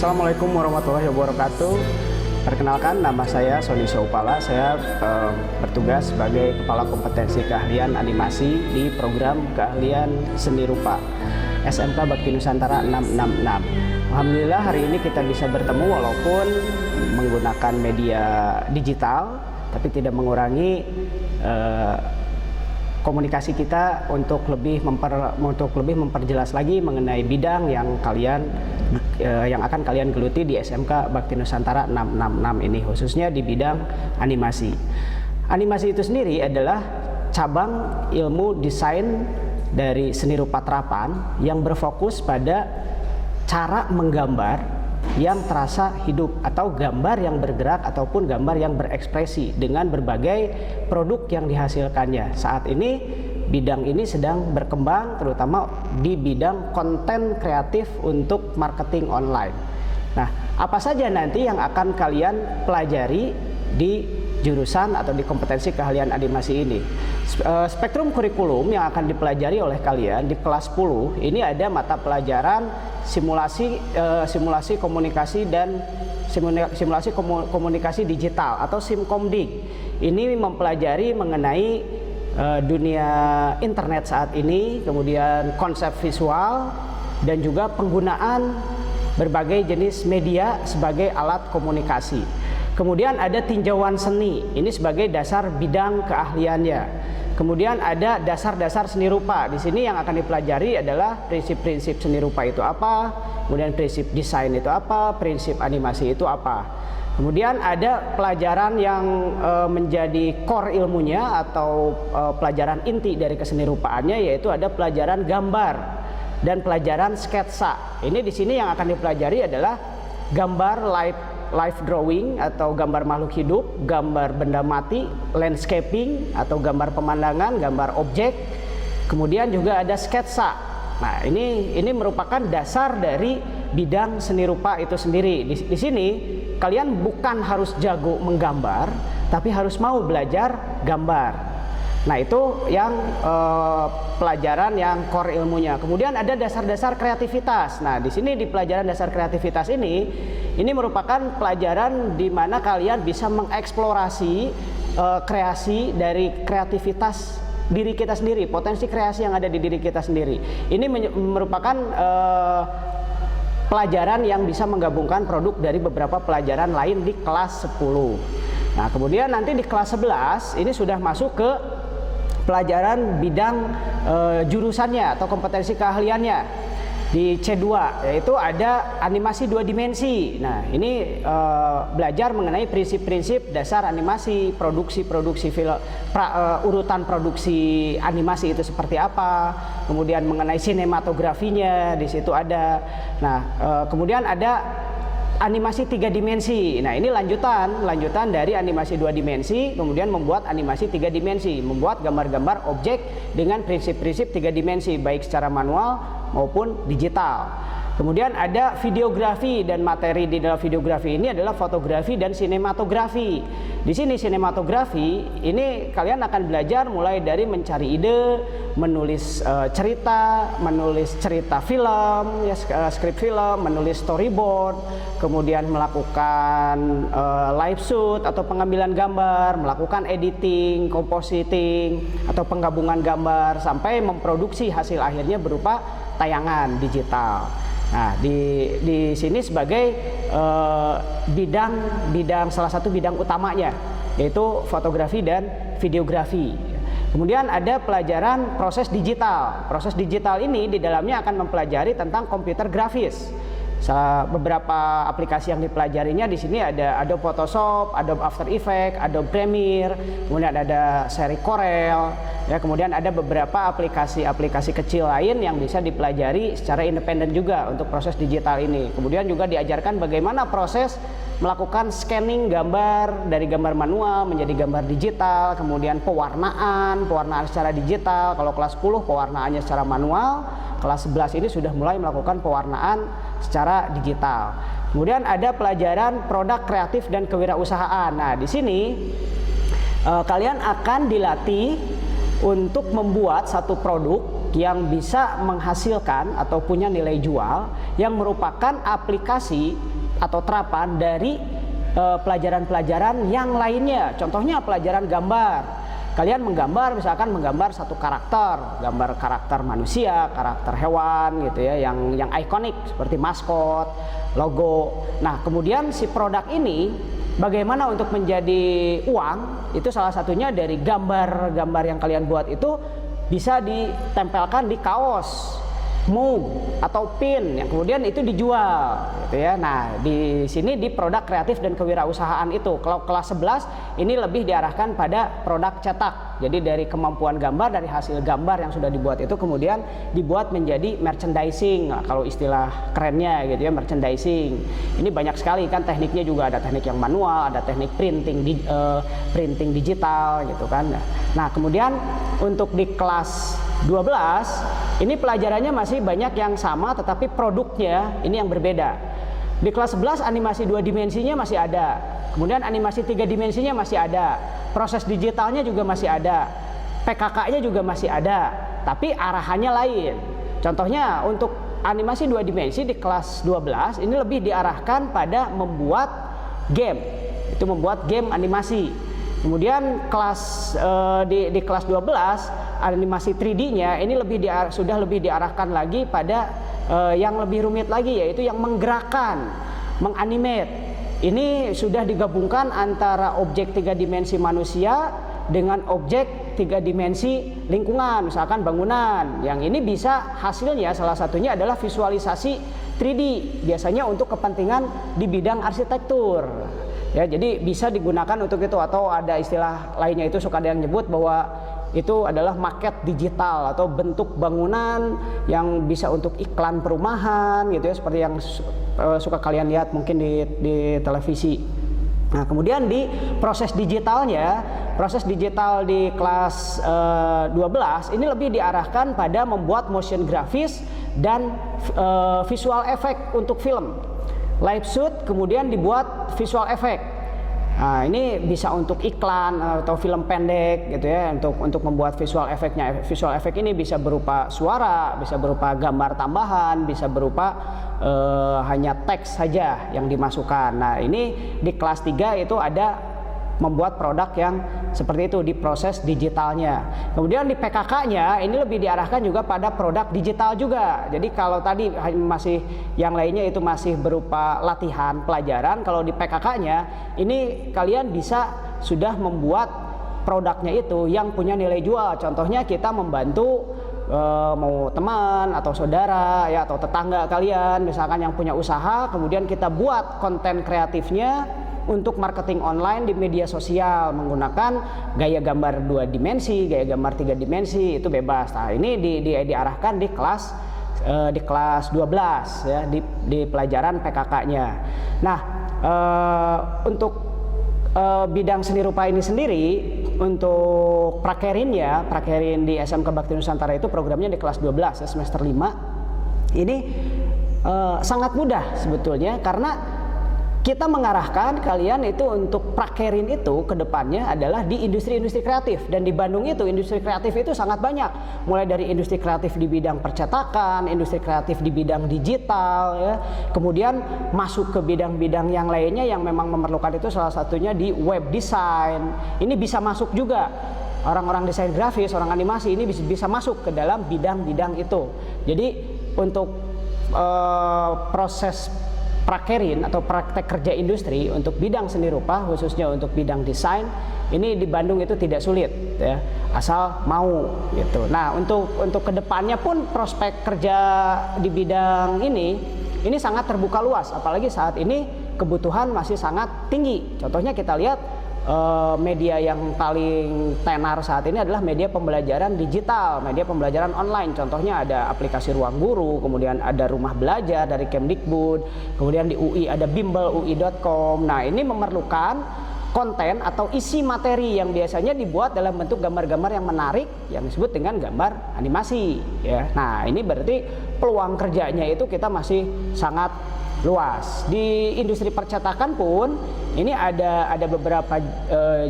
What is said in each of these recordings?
Assalamualaikum warahmatullahi wabarakatuh. Perkenalkan, nama saya Sony Soupala. Saya bertugas sebagai Kepala Kompetensi Keahlian Animasi di program Keahlian Seni Rupa SMK Bakti Nusantara 666. Alhamdulillah hari ini kita bisa bertemu walaupun menggunakan media digital, tapi tidak mengurangi komunikasi kita untuk lebih memperjelas lagi mengenai bidang yang akan kalian geluti di SMK Bakti Nusantara 666 ini, khususnya di bidang animasi. Animasi itu sendiri adalah cabang ilmu desain dari seni rupa terapan yang berfokus pada cara menggambar yang terasa hidup atau gambar yang bergerak ataupun gambar yang berekspresi dengan berbagai produk yang dihasilkannya. Saat ini bidang ini sedang berkembang terutama di bidang konten kreatif untuk marketing online. Nah, apa saja nanti yang akan kalian pelajari di jurusan atau di kompetensi keahlian animasi ini? Spektrum kurikulum yang akan dipelajari oleh kalian di kelas 10 ini ada mata pelajaran simulasi komunikasi dan simulasi komunikasi digital atau SimKomDik. Ini mempelajari mengenai dunia internet saat ini, kemudian konsep visual dan juga penggunaan berbagai jenis media sebagai alat komunikasi. Kemudian ada tinjauan seni, ini sebagai dasar bidang keahliannya. Kemudian ada dasar-dasar seni rupa. Di sini yang akan dipelajari adalah prinsip-prinsip seni rupa itu apa, kemudian prinsip desain itu apa, prinsip animasi itu apa. Kemudian ada pelajaran yang menjadi core ilmunya atau pelajaran inti dari keseni rupaannya, yaitu ada pelajaran gambar dan pelajaran sketsa. Ini di sini yang akan dipelajari adalah gambar live drawing atau gambar makhluk hidup, gambar benda mati, landscaping atau gambar pemandangan, gambar objek. Kemudian juga ada sketsa. Nah, ini merupakan dasar dari bidang seni rupa itu sendiri. Di sini kalian bukan harus jago menggambar, tapi harus mau belajar gambar. Nah, itu yang pelajaran yang core ilmunya. Kemudian ada dasar-dasar kreativitas. Nah, di sini di pelajaran dasar kreativitas ini merupakan pelajaran di mana kalian bisa mengeksplorasi kreasi dari kreativitas diri kita sendiri, potensi kreasi yang ada di diri kita sendiri. Ini merupakan pelajaran yang bisa menggabungkan produk dari beberapa pelajaran lain di kelas 10. Nah, kemudian nanti di kelas 11 ini sudah masuk ke pelajaran bidang jurusannya atau kompetensi keahliannya. Di C2 yaitu ada animasi 2 dimensi. Nah, ini belajar mengenai prinsip-prinsip dasar animasi, produksi film, urutan produksi animasi itu seperti apa, kemudian mengenai sinematografinya di situ ada. Nah, kemudian ada animasi 3 dimensi. Nah, ini lanjutan dari animasi 2 dimensi, kemudian membuat animasi 3 dimensi, membuat gambar-gambar objek dengan prinsip-prinsip 3 dimensi, baik secara manual maupun digital. Kemudian ada videografi, dan materi di dalam videografi ini adalah fotografi dan sinematografi. Di sini sinematografi ini kalian akan belajar mulai dari mencari ide, menulis menulis cerita film, skrip film, menulis storyboard, kemudian melakukan live shoot atau pengambilan gambar, melakukan editing, compositing atau penggabungan gambar sampai memproduksi hasil akhirnya berupa tayangan digital. Nah, di sini sebagai salah satu bidang utamanya yaitu fotografi dan videografi. Kemudian ada pelajaran proses digital. Proses digital ini di dalamnya akan mempelajari tentang komputer grafis. Beberapa aplikasi yang dipelajarinya di sini ada Adobe Photoshop, Adobe After Effects, Adobe Premiere, kemudian ada seri Corel, ya, kemudian ada beberapa aplikasi kecil lain yang bisa dipelajari secara independen juga untuk proses digital ini. Kemudian juga diajarkan bagaimana proses melakukan scanning gambar dari gambar manual menjadi gambar digital, kemudian pewarnaan secara digital. Kalau kelas 10 pewarnaannya secara manual, kelas 11 ini sudah mulai melakukan pewarnaan secara digital. Kemudian ada pelajaran produk kreatif dan kewirausahaan. Nah, di sini kalian akan dilatih untuk membuat satu produk yang bisa menghasilkan atau punya nilai jual yang merupakan aplikasi atau terapan dari pelajaran-pelajaran yang lainnya. Contohnya pelajaran gambar. Kalian menggambar, misalkan menggambar satu karakter, gambar karakter manusia, karakter hewan gitu ya, yang ikonik seperti maskot, logo. Nah, kemudian si produk ini bagaimana untuk menjadi uang, itu salah satunya dari gambar-gambar yang kalian buat itu bisa ditempelkan di kaos, mug atau pin yang kemudian itu dijual gitu ya. Nah, di sini di produk kreatif dan kewirausahaan itu. Kalau kelas 11 ini lebih diarahkan pada produk cetak. Jadi dari kemampuan gambar, dari hasil gambar yang sudah dibuat itu kemudian dibuat menjadi merchandising. Nah, kalau istilah kerennya gitu ya, merchandising. Ini banyak sekali kan tekniknya, juga ada teknik yang manual, ada teknik printing digital gitu kan. Nah, kemudian untuk di kelas 12 ini pelajarannya masih banyak yang sama, tetapi produknya ini yang berbeda. Di kelas 11 animasi 2 dimensinya masih ada, kemudian animasi 3 dimensinya masih ada, proses digitalnya juga masih ada, PKK-nya juga masih ada, tapi arahannya lain. Contohnya untuk animasi 2 dimensi di kelas 12 ini lebih diarahkan pada membuat game, itu membuat game animasi. Kemudian kelas di kelas 12 animasi 3D-nya ini sudah lebih diarahkan lagi pada yang lebih rumit lagi, yaitu yang menggerakkan, menganimate. Ini sudah digabungkan antara objek 3 dimensi manusia dengan objek 3 dimensi lingkungan, misalkan bangunan. Yang ini bisa hasilnya salah satunya adalah visualisasi 3D, biasanya untuk kepentingan di bidang arsitektur. Ya, jadi bisa digunakan untuk itu, atau ada istilah lainnya itu suka ada yang nyebut bahwa itu adalah maket digital atau bentuk bangunan yang bisa untuk iklan perumahan gitu ya, seperti yang suka kalian lihat mungkin di televisi. Nah, kemudian di proses digital di kelas 12 ini lebih diarahkan pada membuat motion grafis dan visual effect untuk film. Live shoot kemudian dibuat visual effect. Nah, ini bisa untuk iklan atau film pendek gitu ya, untuk membuat visual effect-nya. Visual effect ini bisa berupa suara, bisa berupa gambar tambahan, bisa berupa hanya teks saja yang dimasukkan. Nah, ini di kelas 3 itu ada membuat produk yang seperti itu di proses digitalnya. Kemudian di PKK-nya ini lebih diarahkan juga pada produk digital juga. Jadi kalau tadi masih yang lainnya itu masih berupa latihan pelajaran, kalau di PKK-nya ini kalian bisa sudah membuat produknya itu yang punya nilai jual. Contohnya kita membantu mau teman atau saudara ya, atau tetangga kalian misalkan yang punya usaha, kemudian kita buat konten kreatifnya untuk marketing online di media sosial menggunakan gaya gambar 2 dimensi, gaya gambar 3 dimensi, itu bebas. Nah, ini diarahkan di kelas 12 ya, di pelajaran PKK-nya. Nah, untuk bidang seni rupa ini sendiri, untuk prakerin di SMK Bakti Nusantara itu programnya di kelas 12 ya, semester 5. Ini sangat mudah sebetulnya, karena kita mengarahkan kalian itu untuk prakerin itu ke depannya adalah di industri-industri kreatif. Dan di Bandung itu industri kreatif itu sangat banyak. Mulai dari industri kreatif di bidang percetakan, industri kreatif di bidang digital ya. Kemudian masuk ke bidang-bidang yang lainnya yang memang memerlukan itu, salah satunya di web design. Ini bisa masuk juga. Orang-orang desain grafis, orang animasi ini bisa masuk ke dalam bidang-bidang itu. Jadi untuk proses prakerin atau praktek kerja industri untuk bidang seni rupa, khususnya untuk bidang desain, ini di Bandung itu tidak sulit ya, asal mau gitu. Nah, untuk kedepannya pun prospek kerja di bidang ini sangat terbuka luas, apalagi saat ini kebutuhan masih sangat tinggi. Contohnya kita lihat media yang paling tenar saat ini adalah media pembelajaran digital, media pembelajaran online. Contohnya ada aplikasi Ruang Guru, kemudian ada Rumah Belajar dari Kemdikbud, kemudian di UI ada bimbel ui.com. Nah, ini memerlukan konten atau isi materi yang biasanya dibuat dalam bentuk gambar-gambar yang menarik yang disebut dengan gambar animasi ya. Nah, ini berarti peluang kerjanya itu kita masih sangat luas. Di industri percetakan pun ini ada beberapa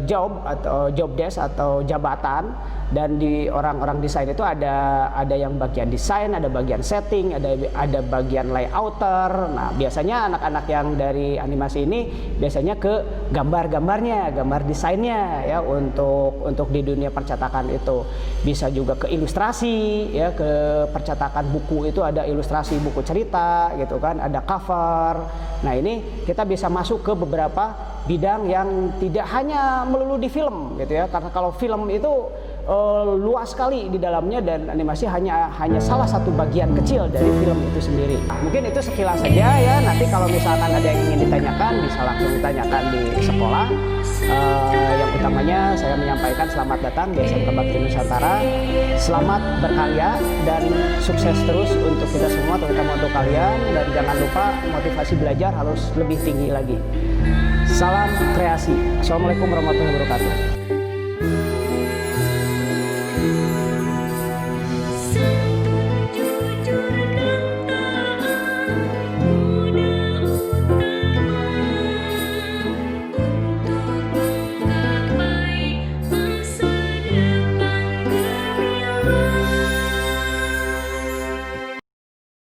job atau job desk atau jabatan Dan di orang-orang desain itu ada yang bagian desain, ada bagian setting, ada bagian layouter. Nah, biasanya anak-anak yang dari animasi ini biasanya ke gambar-gambarnya, gambar desainnya ya, untuk di dunia percetakan itu. Bisa juga ke ilustrasi ya, ke percetakan buku itu ada ilustrasi buku cerita gitu kan, ada cover. Nah, ini kita bisa masuk ke beberapa bidang yang tidak hanya melulu di film gitu ya, karena kalau film itu luas sekali di dalamnya dan animasi hanya salah satu bagian kecil dari film itu sendiri. Mungkin itu sekilas saja ya. Nanti kalau misalkan ada yang ingin ditanyakan bisa langsung ditanyakan di sekolah. Yang utamanya saya menyampaikan selamat datang di SMK Bakti Nusantara. Selamat berkarya dan sukses terus untuk kita semua, terutama untuk kalian, dan jangan lupa motivasi belajar harus lebih tinggi lagi. Salam kreasi. Assalamualaikum warahmatullahi wabarakatuh.